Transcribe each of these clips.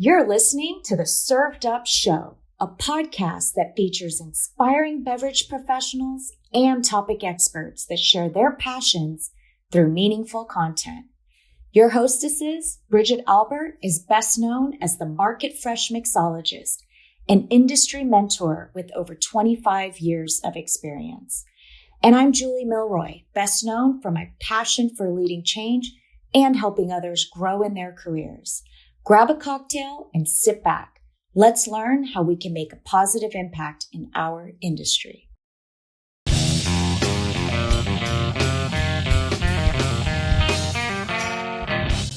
You're listening to the Served Up Show, a podcast that features inspiring beverage professionals and topic experts that share their passions through meaningful content. Your hostesses, Bridget Albert, is best known as the Market Fresh Mixologist, an industry mentor with over 25 years of experience. And I'm Julie Milroy, best known for my passion for leading change and helping others grow in their careers. Grab a cocktail and sit back. Let's learn how we can make a positive impact in our industry.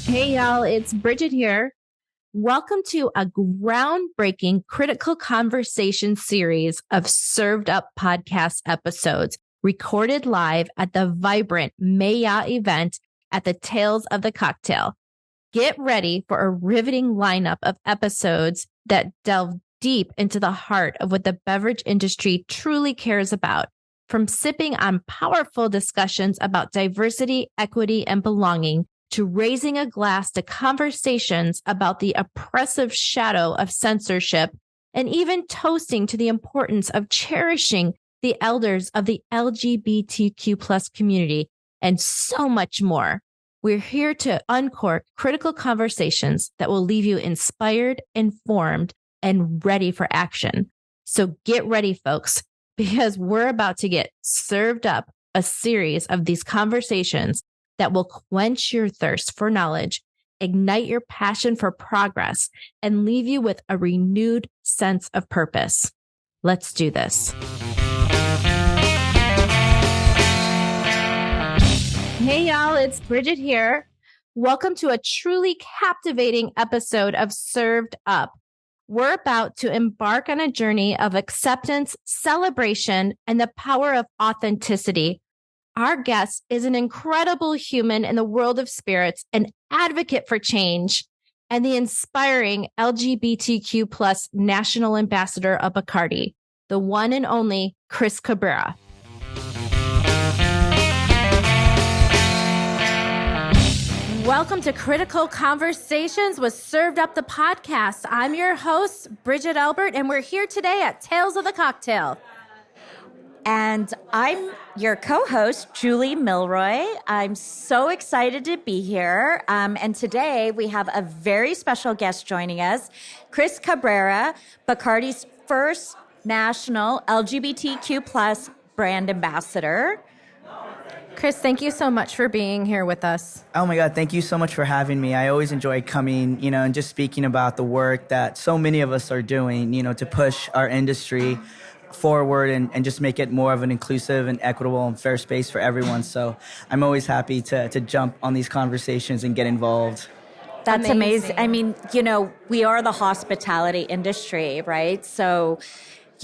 Hey y'all, it's Bridget here. Welcome to a groundbreaking critical conversation series of Served Up podcast episodes recorded live at the vibrant Maya event at the Tales of the Cocktail. Get ready for a riveting lineup of episodes that delve deep into the heart of what the beverage industry truly cares about, from sipping on powerful discussions about diversity, equity, and belonging, to raising a glass to conversations about the oppressive shadow of censorship, and even toasting to the importance of cherishing the elders of the LGBTQ plus community, and so much more. We're here to uncork critical conversations that will leave you inspired, informed, and ready for action. So get ready, folks, because we're about to get served up a series of these conversations that will quench your thirst for knowledge, ignite your passion for progress, and leave you with a renewed sense of purpose. Let's do this. Hey y'all, it's Bridget here. Welcome to a truly captivating episode of Served Up. We're about to embark on a journey of acceptance, celebration, and the power of authenticity. Our guest is an incredible human in the world of spirits, an advocate for change, and the inspiring LGBTQ plus national ambassador of Bacardi, the one and only Chris Cabrera. Welcome to Critical Conversations with Served Up the Podcast. I'm your host, Bridget Albert, and we're here today at Tales of the Cocktail. And I'm your co-host, Julie Milroy. I'm so excited to be here. And today we have a very special guest joining us, Chris Cabrera, Bacardi's first national LGBTQ plus brand ambassador. Chris, thank you so much for being here with us. Oh my God, thank you so much for having me. I always enjoy coming, and just speaking about the work that so many of us are doing, to push our industry forward and just make it more of an inclusive and equitable and fair space for everyone. So I'm always happy to jump on these conversations and get involved. That's amazing. I mean, we are the hospitality industry, right? So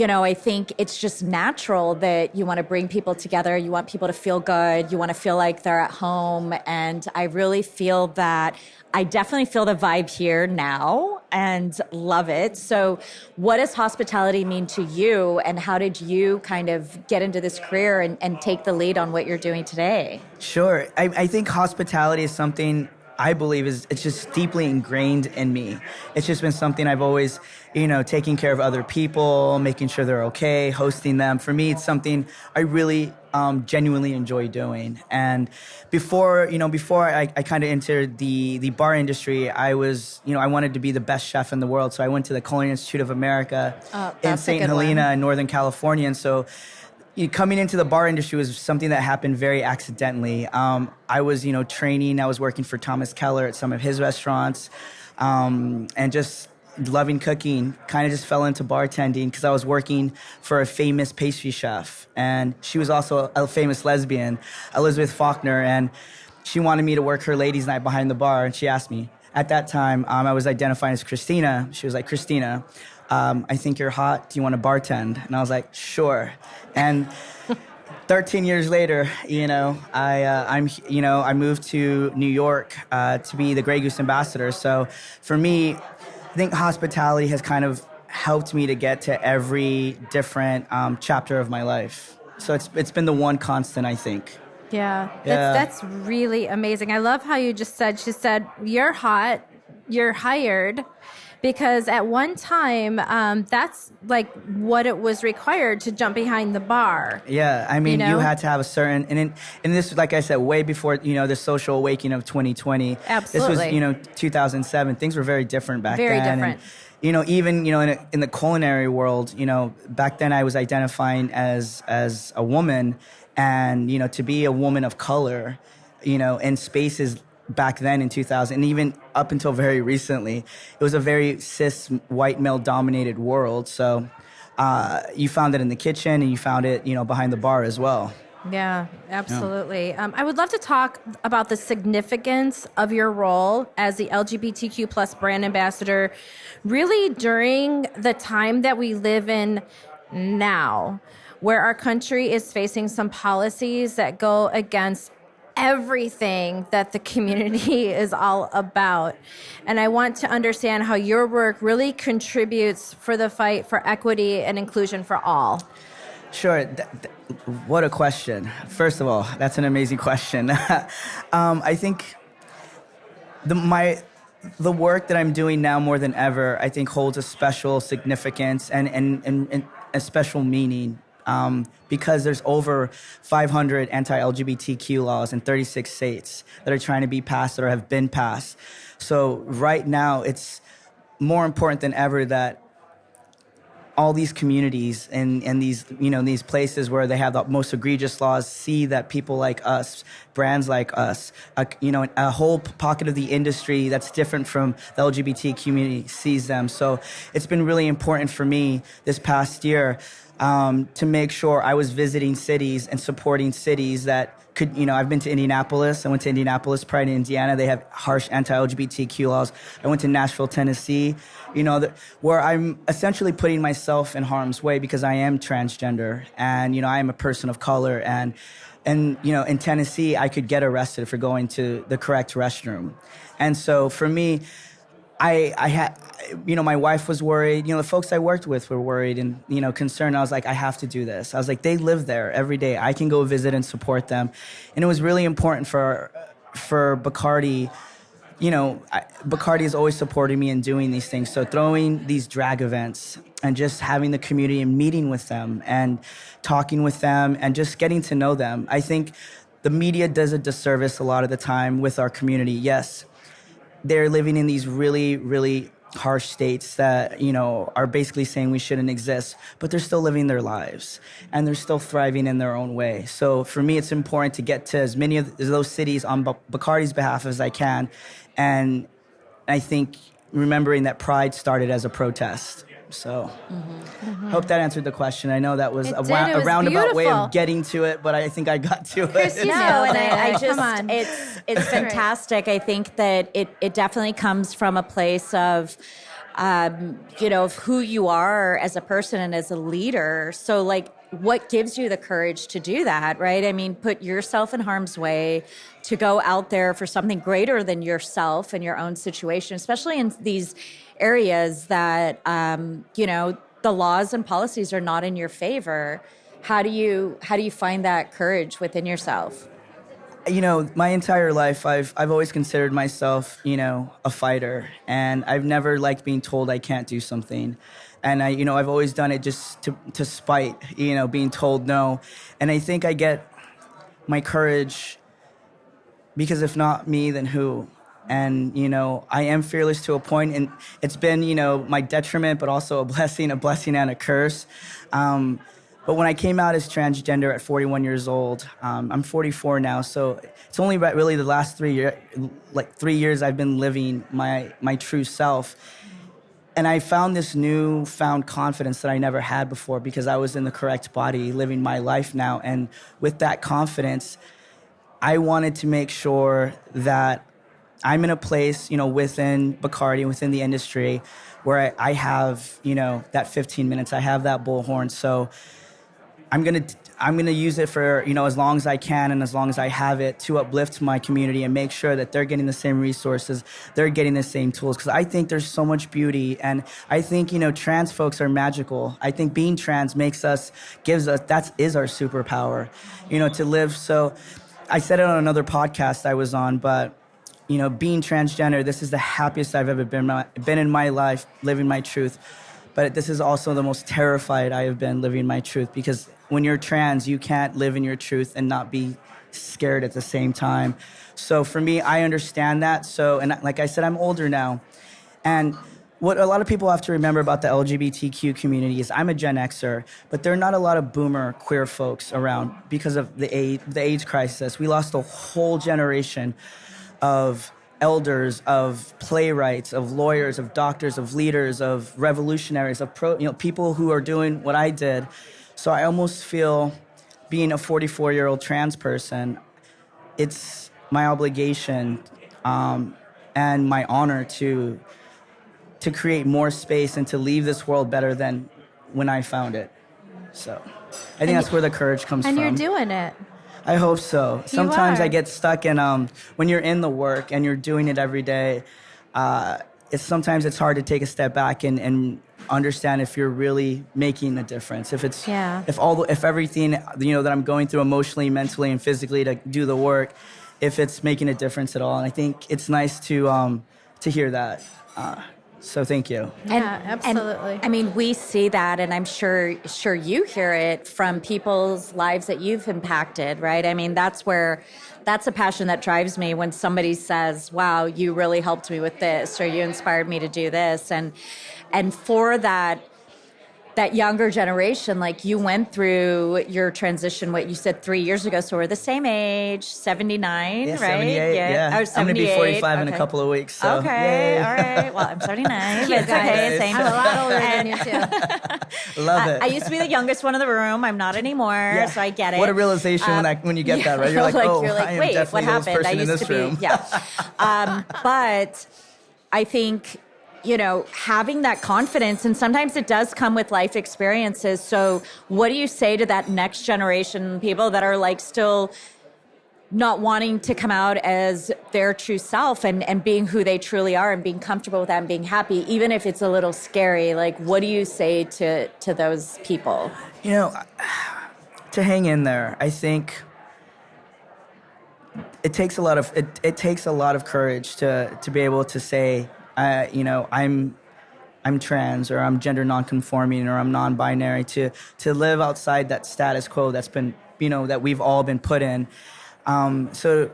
I think it's just natural that you want to bring people together. You want people to feel good. You want to feel like they're at home. And I really feel that I definitely feel the vibe here now and love it. So what does hospitality mean to you? And how did you kind of get into this career and take the lead on what you're doing today? Sure. I think hospitality is something I believe it's just deeply ingrained in me. It's just been something I've always, taking care of other people, making sure they're okay, hosting them. For me, it's something I really genuinely enjoy doing. And before I kind of entered the bar industry, I was, I wanted to be the best chef in the world. So I went to the Culinary Institute of America in St. Helena in Northern California. And so coming into the bar industry was something that happened very accidentally. I was, training. I was working for Thomas Keller at some of his restaurants, and just loving cooking. Kind of just fell into bartending because I was working for a famous pastry chef, and she was also a famous lesbian, Elizabeth Faulkner, and she wanted me to work her ladies' night behind the bar, and she asked me. At that time, I was identifying as Christina. She was like, Christina, I think you're hot. Do you want to bartend? And I was like, sure. And 13 years later, I moved to New York to be the Grey Goose ambassador. So for me, I think hospitality has kind of helped me to get to every different chapter of my life. So it's been the one constant, I think. Yeah. That's really amazing. I love how you just said, she said, you're hot, you're hired. because at one time, that's like what it was required to jump behind the bar. Yeah, I mean, You know? you had to have a certain, and this, like I said, way before, the social awakening of 2020. Absolutely. This was, 2007. Things were very different back Very then. different. And, even, in the culinary world, back then I was identifying as a woman, and, to be a woman of color, in spaces back then in 2000, and even up until very recently, it was a very cis white male dominated world. So you found it in the kitchen, and you found it, behind the bar as well. Yeah, absolutely. I would love to talk about the significance of your role as the LGBTQ plus brand ambassador, really during the time that we live in now, where our country is facing some policies that go against everything that the community is all about. And I want to understand how your work really contributes for the fight for equity and inclusion for all. Sure. What a question. First of all, that's an amazing question. I think the work that I'm doing now more than ever, I think holds a special significance and a special meaning. Because there's over 500 anti-LGBTQ laws in 36 states that are trying to be passed or have been passed. So right now, it's more important than ever that all these communities and these places where they have the most egregious laws see that people like us, brands like us, a whole pocket of the industry that's different from the LGBT community sees them. So it's been really important for me this past year to make sure I was visiting cities and supporting cities that could, I've been to Indianapolis. I went to Indianapolis, Pride in Indiana. They have harsh anti-LGBTQ laws. I went to Nashville, Tennessee, where I'm essentially putting myself in harm's way because I am transgender and, I am a person of color. And in Tennessee, I could get arrested for going to the correct restroom. And so for me, I had, my wife was worried. The folks I worked with were worried and, concerned. I was like, I have to do this. I was like, they live there every day. I can go visit and support them. And it was really important for Bacardi. Bacardi has always supported me in doing these things. So throwing these drag events and just having the community and meeting with them and talking with them and just getting to know them. I think the media does a disservice a lot of the time with our community. Yes, they're living in these really, really harsh states that, are basically saying we shouldn't exist, but they're still living their lives and they're still thriving in their own way. So for me, it's important to get to as many of those cities on Bacardi's behalf as I can. And I think remembering that Pride started as a protest. So hope that answered the question. I know that was a roundabout way of getting to it, but I think I got to Chris, it. you No, and I Come just, on. it's fantastic. I think that it definitely comes from a place of, of who you are as a person and as a leader. So like, what gives you the courage to do that, right? I mean, put yourself in harm's way to go out there for something greater than yourself and your own situation, especially in these areas that, the laws and policies are not in your favor. How do you find that courage within yourself? My entire life, I've always considered myself, a fighter, and I've never liked being told I can't do something. And I've always done it just to spite, being told no. And I think I get my courage because if not me, then who? And, I am fearless to a point, and it's been, my detriment, but also a blessing and a curse. But when I came out as transgender at 41 years old, I'm 44 now, so it's only really the last 3 years I've been living my true self. And I found this newfound confidence that I never had before because I was in the correct body, living my life now. And with that confidence, I wanted to make sure that I'm in a place, within Bacardi, within the industry, where I have, that 15 minutes, I have that bullhorn. So I'm gonna use it for, as long as I can and as long as I have it to uplift my community and make sure that they're getting the same resources, they're getting the same tools. Because I think there's so much beauty, and I think, trans folks are magical. I think being trans is our superpower, to live. So I said it on another podcast I was on, but being transgender, this is the happiest I've ever been in my life, living my truth. But this is also the most terrified I have been living my truth, because when you're trans, you can't live in your truth and not be scared at the same time. So for me, I understand that. So, and like I said, I'm older now. And what a lot of people have to remember about the LGBTQ community is I'm a Gen Xer, but there are not a lot of boomer queer folks around because of the AIDS crisis. We lost a whole generation of elders, of playwrights, of lawyers, of doctors, of leaders, of revolutionaries, of people who are doing what I did. So I almost feel, being a 44-year-old trans person, it's my obligation and my honor to create more space and to leave this world better than when I found it. So I think that's where the courage comes from. And you're doing it. I hope so. Sometimes are. I get stuck in when you're in the work and you're doing it every day. Sometimes it's hard to take a step back and understand if you're really making a difference. If it's if everything that I'm going through emotionally, mentally, and physically to do the work, if it's making a difference at all. And I think it's nice to hear that. So thank you. Yeah, absolutely. And, I mean, we see that, and I'm sure you hear it from people's lives that you've impacted, right? I mean, that's a passion that drives me when somebody says, wow, you really helped me with this, or you inspired me to do this. And for that younger generation, like, you went through your transition, what you said 3 years ago, so we're the same age, 79, yeah, right? 78, yeah. Oh, 78. I'm going to be 45 in a couple of weeks. So. Okay, Yay. all right. Well, I'm 79. Cute, It's okay, same. I'm a lot older than you, too. Love it. I used to be the youngest one in the room. I'm not anymore, so I get it. What a realization when you get that, right? You're like, I am wait, definitely what the oldest happened? person in this room. But I think, having that confidence, and sometimes it does come with life experiences. So what do you say to that next generation, people that are like still not wanting to come out as their true self and being who they truly are and being comfortable with that and being happy, even if it's a little scary? Like, what do you say to those people? To hang in there, I think it takes a lot of courage to be able to say, I'm trans, or I'm gender nonconforming, or I'm non-binary, to live outside that status quo that's been, that we've all been put in. So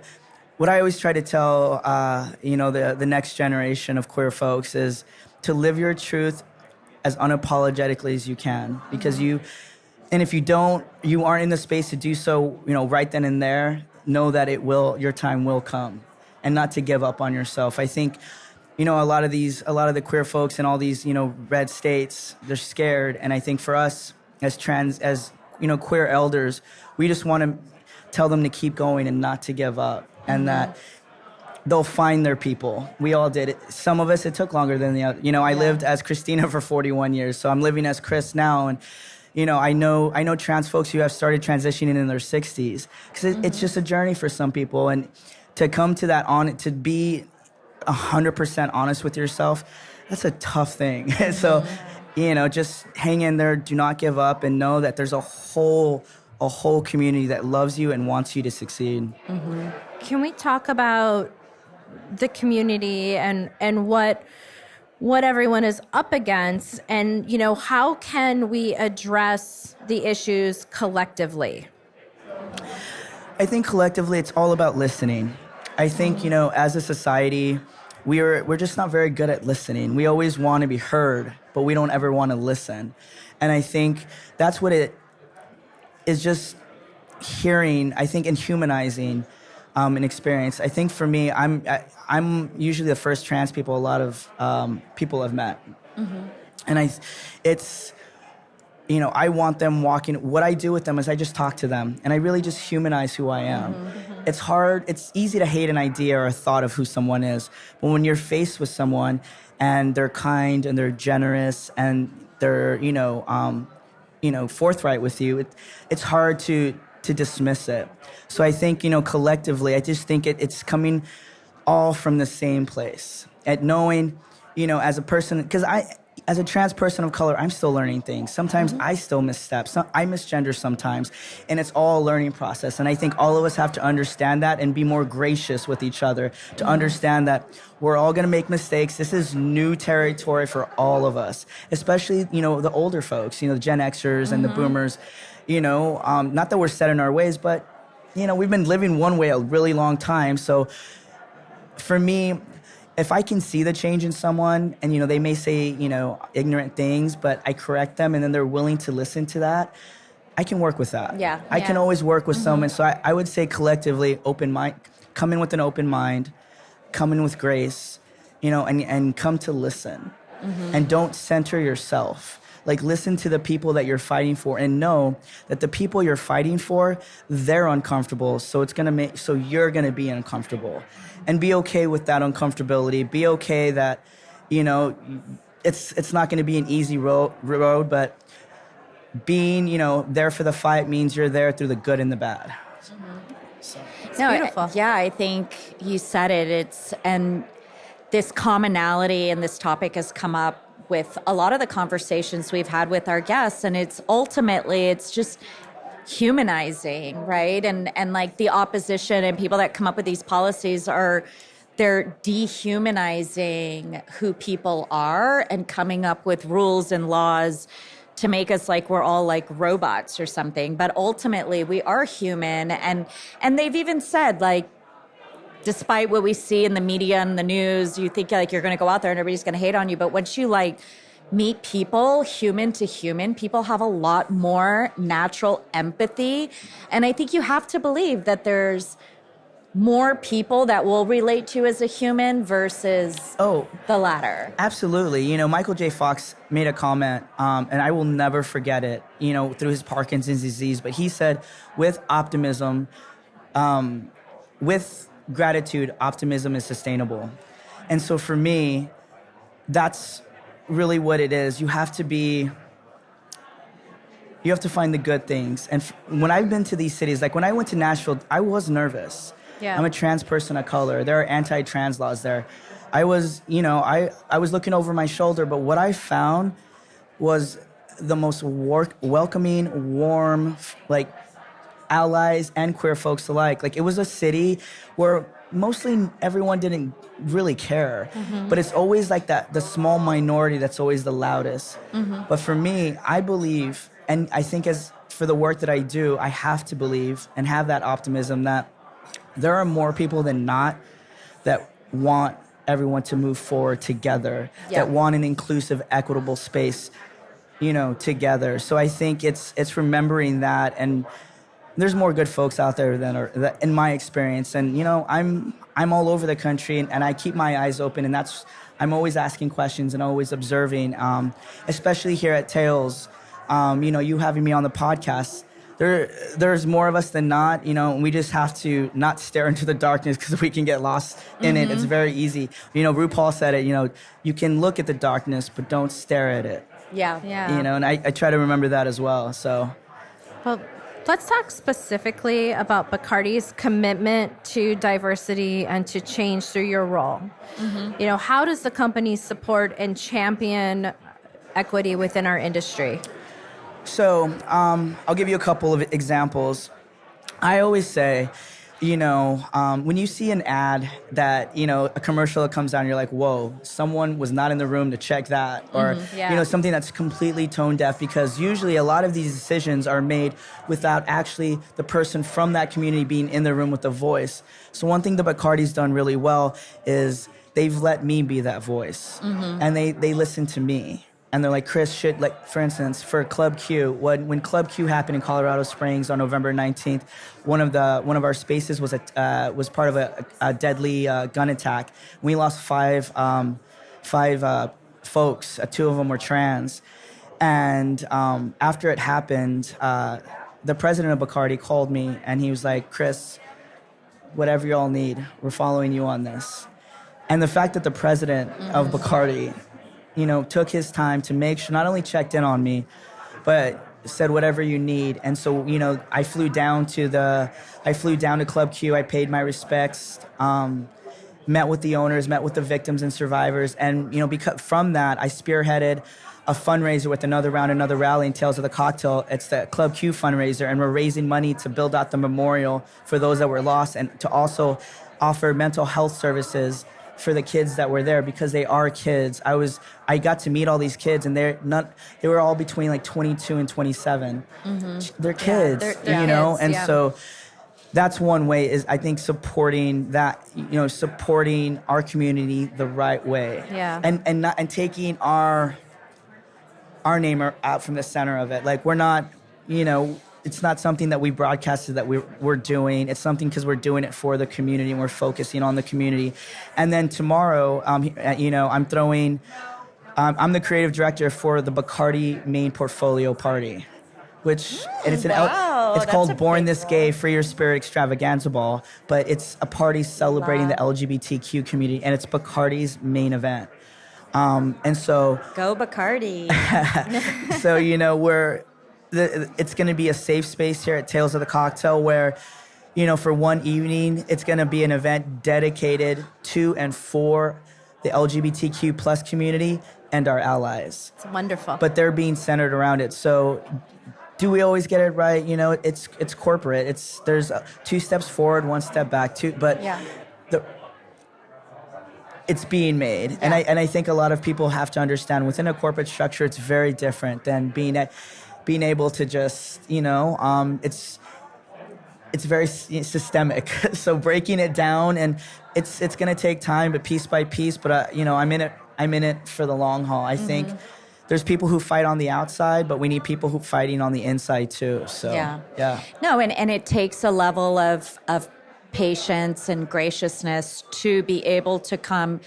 what I always try to tell, the next generation of queer folks is to live your truth as unapologetically as you can, because and if you aren't in the space to do so, right then and there, know that your time will come, and not to give up on yourself. I think, a lot of the queer folks in all these, red states, they're scared. And I think for us as queer elders, we just want to tell them to keep going and not to give up, and that they'll find their people. We all did it. Some of us, it took longer than the other. I lived as Christina for 41 years, so I'm living as Chris now. And, I know trans folks who have started transitioning in their 60s, because it's just a journey for some people. And to come to that to be 100% honest with yourself, that's a tough thing. So, just hang in there, do not give up, and know that there's a whole community that loves you and wants you to succeed. Mm-hmm. Can we talk about the community and what everyone is up against, and, how can we address the issues collectively? I think collectively it's all about listening. I think, as a society, we're just not very good at listening. We always want to be heard, but we don't ever want to listen. And I think that's what it is, just hearing, I think, and humanizing an experience. I think for me, I'm usually the first trans people a lot of people have met. Mm-hmm. And I want them walking. What I do with them is I just talk to them, and I really just humanize who I am. Mm-hmm. It's easy to hate an idea or a thought of who someone is, but when you're faced with someone and they're kind and they're generous and they're, forthright with you, it's hard to dismiss it. So I think, collectively, I just think it's coming all from the same place, at knowing, as a person, because as a trans person of color, I'm still learning things. Sometimes I still misstep. I misgender sometimes, and it's all a learning process. And I think all of us have to understand that and be more gracious with each other to understand that we're all going to make mistakes. This is new territory for all of us, especially, the older folks, the Gen Xers and the boomers, not that we're set in our ways, but, we've been living one way a really long time. So for me, if I can see the change in someone and, they may say, ignorant things, but I correct them and then they're willing to listen to that, I can work with that. Yeah. I can always work with someone. So I would say collectively, open mind, come in with an open mind, come in with grace, and come to listen. And don't center yourself. Like, listen to the people that you're fighting for and know that the people you're fighting for, they're uncomfortable. So you're going to be uncomfortable. And be okay with that uncomfortability. Be okay that, it's not going to be an easy road, but being, there for the fight means you're there through the good and the bad. So. It's beautiful. I think you said it. And this commonality in this topic has come up with a lot of the conversations we've had with our guests. And it's just humanizing, right? And like the opposition and people that come up with these policies they're dehumanizing who people are and coming up with rules and laws to make us like we're all like robots or something. But ultimately we are human. And they've even said, like, despite what we see in the media and the news, you think like you're going to go out there and everybody's going to hate on you. But once you like meet people human to human, people have a lot more natural empathy. And I think you have to believe that there's more people that will relate to you as a human versus the latter. Absolutely. Michael J. Fox made a comment, and I will never forget it, through his Parkinson's disease. But he said, with optimism, with gratitude, optimism is sustainable. And so for me, that's really what it is. You have to find the good things. And when I've been to these cities, like when I went to Nashville, I was nervous. Yeah. I'm a trans person of color. There are anti-trans laws there. I was looking over my shoulder, but what I found was the most welcoming, warm, like, allies and queer folks alike. Like, it was a city where mostly everyone didn't really care, but it's always like that, the small minority that's always the loudest. But for me, I believe, and I think as for the work that I do, I have to believe and have that optimism that there are more people than not that want everyone to move forward together, that want an inclusive, equitable space, together. So I think it's remembering that, and there's more good folks out there that in my experience. And, I'm all over the country and I keep my eyes open, and I'm always asking questions and always observing, especially here at Tales. You having me on the podcast, there's more of us than not, we just have to not stare into the darkness because we can get lost in it. It's very easy. RuPaul said it, you can look at the darkness, but don't stare at it. Yeah. And I try to remember that as well. So. Well, let's talk specifically about Bacardi's commitment to diversity and to change through your role. How does the company support and champion equity within our industry? So I'll give you a couple of examples. I always say, when you see an ad that, a commercial that comes down, you're like, whoa, someone was not in the room to check that. Or, something that's completely tone deaf, because usually a lot of these decisions are made without actually the person from that community being in the room with the voice. So one thing that Bacardi's done really well is they've let me be that voice. And they listen to me. And they're like, Chris, for instance, for Club Q, when Club Q happened in Colorado Springs on November 19th, one of our spaces was part of a deadly gun attack. We lost five folks. Two of them were trans. And after it happened, the president of Bacardi called me and he was like, Chris, whatever you all need, we're following you on this. And the fact that the president of Bacardi took his time to make sure, not only checked in on me, but said whatever you need. And so, I flew down to Club Q. I paid my respects. met with the owners, met with the victims and survivors. And, because from that, I spearheaded a fundraiser with another rally in Tales of the Cocktail. It's the Club Q fundraiser, and we're raising money to build out the memorial for those that were lost, and to also offer mental health services for the kids that were there, because they are kids. I got to meet all these kids, and they were all between like 22 and 27. Mm-hmm. They're kids, they're kids, and so that's one way, is I think supporting that, supporting our community the right way. Yeah. And taking our name out from the center of it. Like, we're not, it's not something that we broadcasted that we're doing. It's something because we're doing it for the community, and we're focusing on the community. And then tomorrow, I'm the creative director for the Bacardi main portfolio party, which it's called Born This Gay, Free Your Spirit Extravaganza Ball, but it's a party celebrating the LGBTQ community, and it's Bacardi's main event. And so go Bacardi. So, it's going to be a safe space here at Tales of the Cocktail where, for one evening, it's going to be an event dedicated to and for the LGBTQ plus community and our allies. It's wonderful. But they're being centered around it. So do we always get it right? It's corporate. There's 2 steps forward, 1 step back, it's being made. Yeah. And I think a lot of people have to understand, within a corporate structure, it's very different than being able to just, it's very systemic. So breaking it down, and it's going to take time, but piece by piece. But I'm in it for the long haul. I think there's people who fight on the outside, but we need people who fighting on the inside too. So yeah. No, and it takes a level of patience and graciousness to be able to come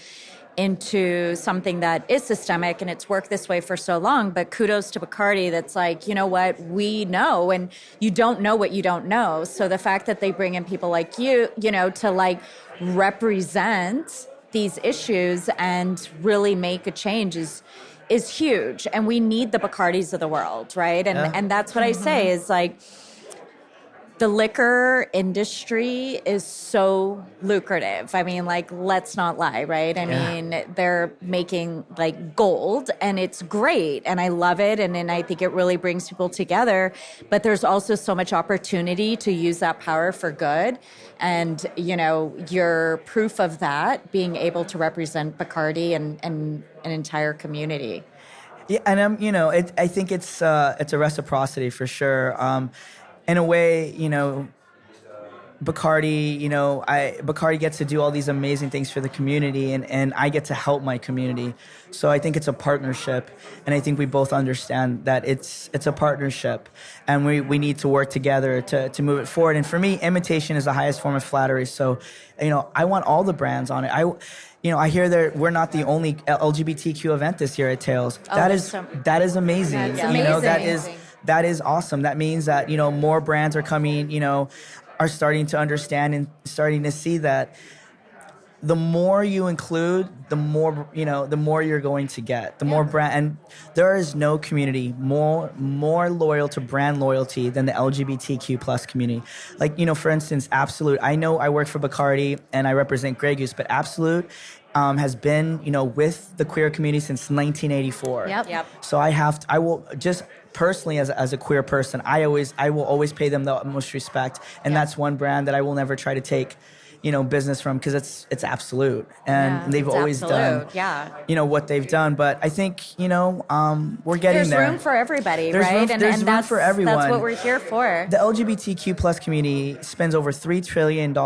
into something that is systemic, and it's worked this way for so long. But kudos to Bacardi, that's like, you know what, we know, and you don't know what you don't know. So the fact that they bring in people like you, to like represent these issues and really make a change is huge. And we need the Bacardis of the world, right? And that's what I say is like, the liquor industry is so lucrative. I mean, like, let's not lie, right? I mean, they're making like gold, and it's great, and I love it, and I think it really brings people together. But there's also so much opportunity to use that power for good. And, you're proof of that, being able to represent Bacardi and an entire community. Yeah, and I think it's a reciprocity for sure. In a way, Bacardi, Bacardi gets to do all these amazing things for the community, and I get to help my community. So I think it's a partnership, and I think we both understand that it's a partnership, and we need to work together to move it forward. And for me, imitation is the highest form of flattery. So, I want all the brands on it. I hear that we're not the only LGBTQ event this year at Tales. That is amazing. That's amazing. That is awesome. That means that, more brands are coming, are starting to understand and starting to see that the more you include, the more you're going to get. The more brand, and there is no community more loyal to brand loyalty than the LGBTQ plus community. Like, for instance, Absolute. I know I work for Bacardi and I represent Grey Goose, but Absolute has been, with the queer community since 1984. Yep. So I will just personally, as a queer person, I will always pay them the utmost respect, and that's one brand that I will never try to take, business from, because it's Absolute, and they've always done, what they've done. But I think, we're getting there's there. There's room for everybody, right? There's room that's, for everyone. That's what we're here for. The LGBTQ plus community spends over $3 trillion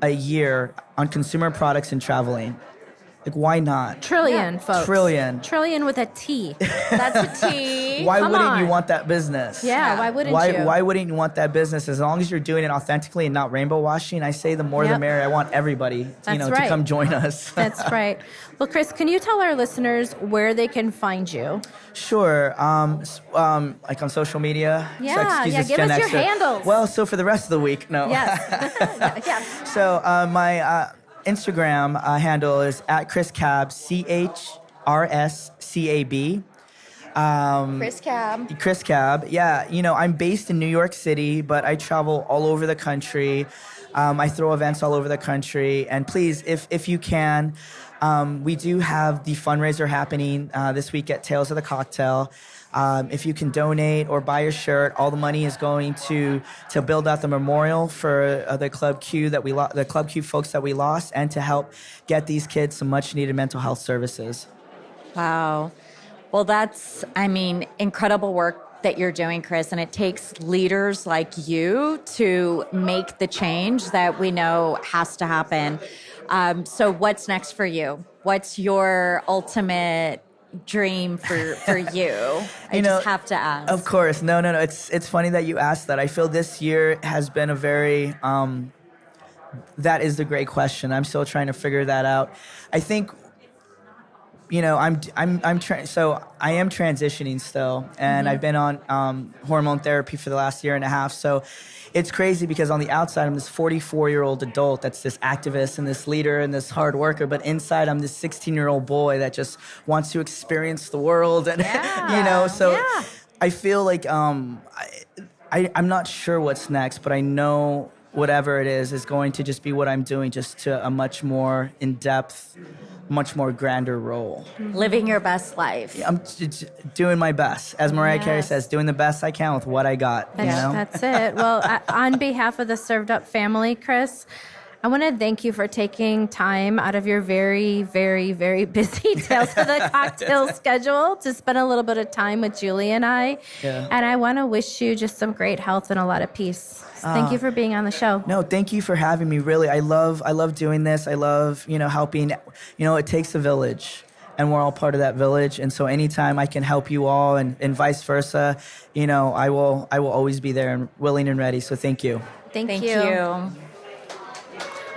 a year on consumer products and traveling. Like, why not? Trillion, folks. Trillion with a T. That's a T. Why wouldn't you want that business? Yeah, why wouldn't you? Why wouldn't you want that business? As long as you're doing it authentically and not rainbow washing, I say the more the merrier. I want everybody, to come join us. That's right. Well, Chris, can you tell our listeners where they can find you? Sure. Like on social media. Yeah, so give us your handles. Well, so for the rest of the week, no. Yes. Yeah. So my Instagram handle is at Chris Cab, CHRSCAB. Chris Cab. Yeah. I'm based in New York City, but I travel all over the country. I throw events all over the country. And please, if you can, we do have the fundraiser happening this week at Tales of the Cocktail. If you can donate or buy a shirt, all the money is going to build out the memorial for the Club Q the Club Q folks that we lost, and to help get these kids some much needed mental health services. Wow. Well, that's, incredible work that you're doing, Chris. And it takes leaders like you to make the change that we know has to happen. So what's next for you? What's your ultimate dream for you? I just have to ask. Of course. No. It's funny that you asked that. I feel this year has been a very, that is the great question. I'm still trying to figure that out. I think, so I am transitioning still, and I've been on hormone therapy for the last year and a half. So it's crazy because on the outside, I'm this 44-year-old adult that's this activist and this leader and this hard worker. But inside, I'm this 16-year-old boy that just wants to experience the world. And, I feel like I'm not sure what's next, but I know whatever it is going to just be what I'm doing, just to a much more in-depth, much more grander role. Living your best life. Yeah, I'm doing my best. As Mariah Carey says, doing the best I can with what I got. That's it. Well, on behalf of the Served Up family, Chris, I want to thank you for taking time out of your very, very, very busy Tales of the Cocktail schedule to spend a little bit of time with Julie and I. Yeah. And I want to wish you just some great health and a lot of peace. Thank you for being on the show. No, thank you for having me. Really, I love doing this. I love, helping. It takes a village, and we're all part of that village. And so anytime I can help you all and vice versa, I will always be there and willing and ready. So thank you. Thank you.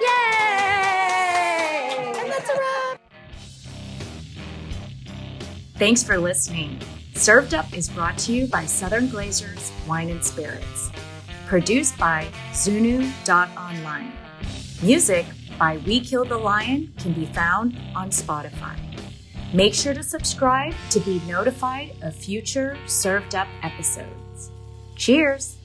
Yay! And that's a wrap. Thanks for listening. Served Up is brought to you by Southern Glazers Wine and Spirits. Produced by Zunu.online. Music by We Killed the Lion can be found on Spotify. Make sure to subscribe to be notified of future Served Up episodes. Cheers!